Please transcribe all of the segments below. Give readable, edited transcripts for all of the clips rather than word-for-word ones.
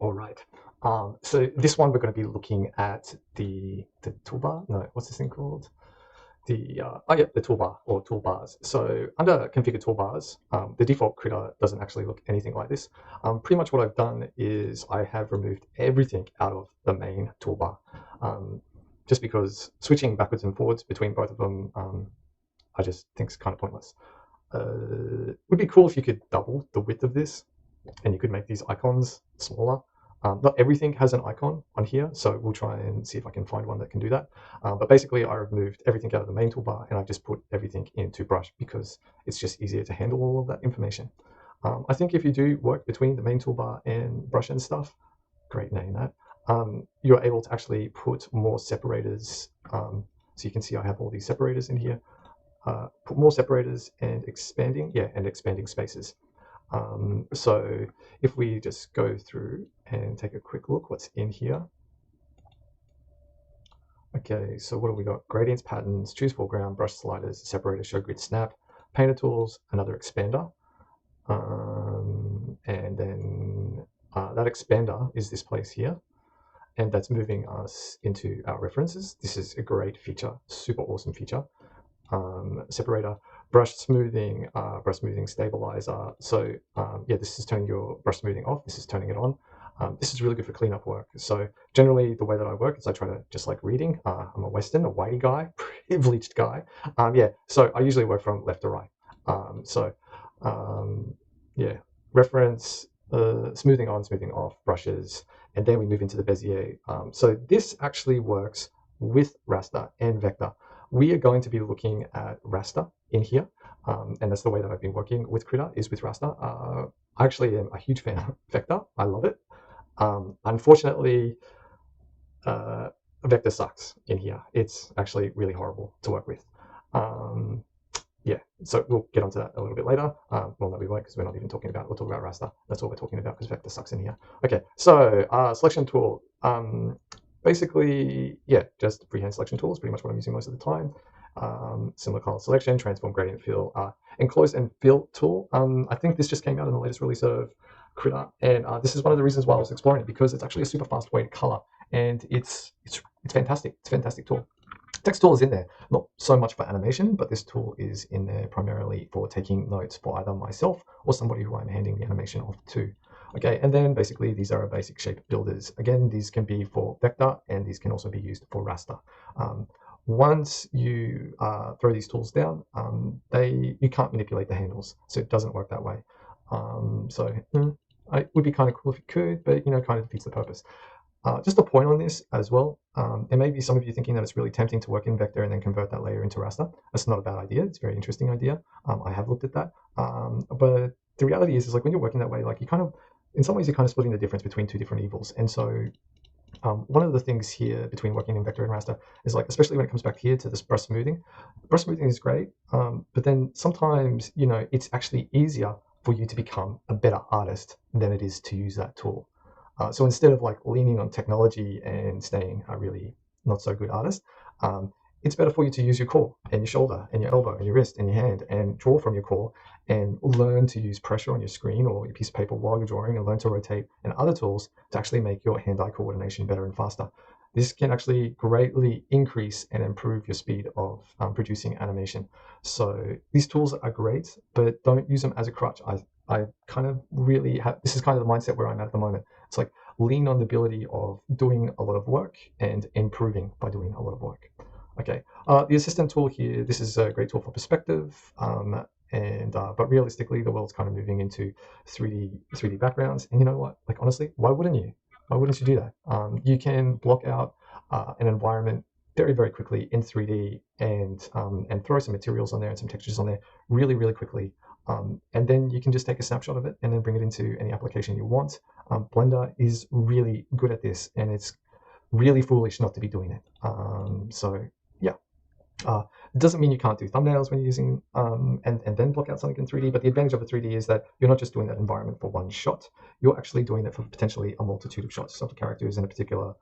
All right. So this one we're going to be looking at the toolbar. No, what's this thing called? The toolbar or toolbars. So under configure toolbars, the default Krita doesn't actually look anything like this. Pretty much what I've done is I have removed everything out of the main toolbar, just because switching backwards and forwards between both of them, I just think is kind of pointless. It would be cool if you could double the width of this, and you could make these icons smaller. Not everything has an icon on here, so we'll try and see if I can find one that can do that. But basically, I removed everything out of the main toolbar, and I just put everything into brush because it's just easier to handle all of that information. I think if you do work between the main toolbar and brush and stuff, great name that, you're able to actually put more separators. So you can see I have all these separators in here. Put more separators and expanding spaces. So if we just go through and take a quick look what's in here. Okay, so what have we got? Gradients, patterns, choose foreground, brush sliders, separator, show grid, snap, painter tools, another expander. And then that expander is this place here. And that's moving us into our references. This is a great feature, super awesome feature. Separator, brush smoothing stabilizer. So yeah, this is turning your brush smoothing off. This is turning it on. This is really good for cleanup work. So generally the way that I work is I try to just like reading. I'm a Western, a whitey guy, privileged guy. Yeah, so I usually work from left to right. Yeah, reference, smoothing on, smoothing off, brushes, and then we move into the Bezier. So this actually works with raster and vector. We are going to be looking at raster in here, and that's the way that I've been working with Krita, is with raster. I actually am a huge fan of vector. I love it. Unfortunately, vector sucks in here. It's actually really horrible to work with. Yeah, so we'll get onto that a little bit later. Well, no, we won't, because we're not even talking about, we'll talk about raster. That's all we're talking about, because vector sucks in here. Okay, so selection tool. Basically, yeah, just freehand selection tool is pretty much what I'm using most of the time. Similar color selection, transform, gradient fill, enclose and fill tool. I think this just came out in the latest release of Krita, and this is one of the reasons why I was exploring it, because it's actually a super fast way to color, and it's fantastic. It's a fantastic tool. Text tool is in there, not so much for animation, but this tool is in there primarily for taking notes for either myself or somebody who I'm handing the animation off to. Okay, and then basically these are our basic shape builders. Again, these can be for vector, and these can also be used for raster. Once you throw these tools down, you can't manipulate the handles, so it doesn't work that way. It would be kind of cool if you could, but kind of defeats the purpose. Just a point on this as well, there may be some of you thinking that it's really tempting to work in vector and then convert that layer into raster. That's not a bad idea. It's a very interesting idea. I have looked at that. But the reality is like when you're working that way, like in some ways you're kind of splitting the difference between two different evils. And so one of the things here between working in vector and raster is like, especially when it comes back here to this brush smoothing is great. But then sometimes, it's actually easier for you to become a better artist than it is to use that tool. So instead of like leaning on technology and staying a really not so good artist, it's better for you to use your core and your shoulder and your elbow and your wrist and your hand and draw from your core and learn to use pressure on your screen or your piece of paper while you're drawing, and learn to rotate and other tools to actually make your hand-eye coordination better and faster. This can actually greatly increase and improve your speed of producing animation. So these tools are great, but don't use them as a crutch. I kind of really have, this is kind of the mindset where I'm at the moment. It's like lean on the ability of doing a lot of work and improving by doing a lot of work. Okay, the assistant tool here, this is a great tool for perspective, but realistically, the world's kind of moving into 3D backgrounds. And you know what? Like honestly, why wouldn't you? Why wouldn't you do that? You can block out an environment very, very quickly in 3D and throw some materials on there and some textures on there really, really quickly. And then you can just take a snapshot of it and then bring it into any application you want. Blender is really good at this, and it's really foolish not to be doing it. So yeah, it doesn't mean you can't do thumbnails when you're using and then block out something in 3D, but the advantage of the 3D is that you're not just doing that environment for one shot, you're actually doing that for potentially a multitude of shots. So if the character is in a particular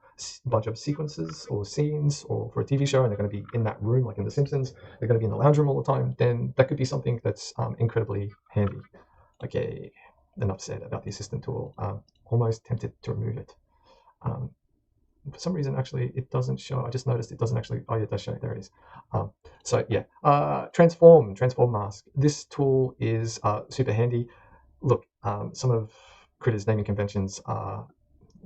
bunch of sequences or scenes, or for a TV show, and they're going to be in that room, like in The Simpsons, they're going to be in the lounge room all the time, then that could be something that's incredibly handy. Okay, enough said about the assistant tool. almost tempted to remove it. For some reason, actually, it doesn't show. I just noticed it doesn't actually. Oh, yeah, it does show. There it is. So yeah, transform mask. This tool is super handy. Look, some of Krita's naming conventions are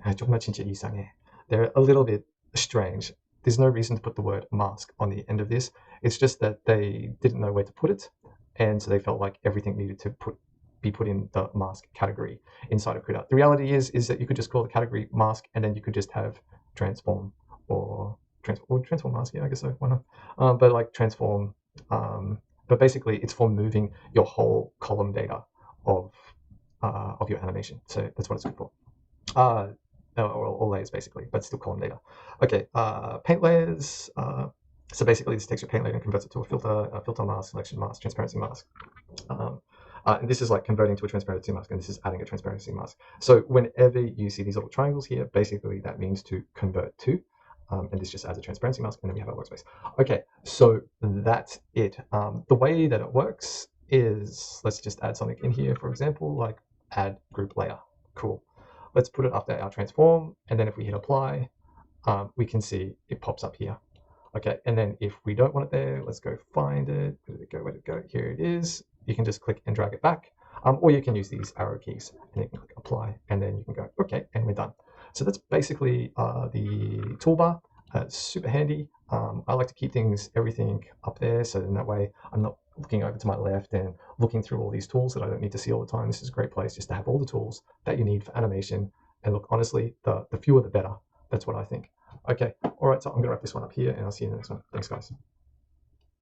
정말 진짜 이상해. They're a little bit strange. There's no reason to put the word mask on the end of this. It's just that they didn't know where to put it, and so they felt like everything needed to be put in the mask category inside of Krita. The reality is that you could just call the category mask, and then you could just have transform or transform mask. Yeah, I guess so. Why not? But like transform. But basically, it's for moving your whole column data of your animation. So that's what it's good for. All layers basically, but still column data. Okay, paint layers. So basically, this takes your paint layer and converts it to a filter mask, selection mask, transparency mask. And this is like converting to a transparency mask, and this is adding a transparency mask. So whenever you see these little triangles here, basically that means to convert to, and this just adds a transparency mask, and then we have our workspace. Okay, so that's it. The way that it works is, let's just add something in here, for example, like add group layer. Cool. Let's put it after our transform, and then if we hit apply, we can see it pops up here. Okay, and then if we don't want it there, let's go find it. Where did it go? Where did it go? Here it is. You can just click and drag it back, or you can use these arrow keys, and you can click apply, and then you can go, okay, and we're done. So that's basically the toolbar. It's super handy. I like to keep everything up there, so in that way I'm not looking over to my left and looking through all these tools that I don't need to see all the time. This is a great place just to have all the tools that you need for animation. And look, honestly, the fewer the better. That's what I think. Okay, all right, so I'm going to wrap this one up here, and I'll see you in the next one. Thanks, guys.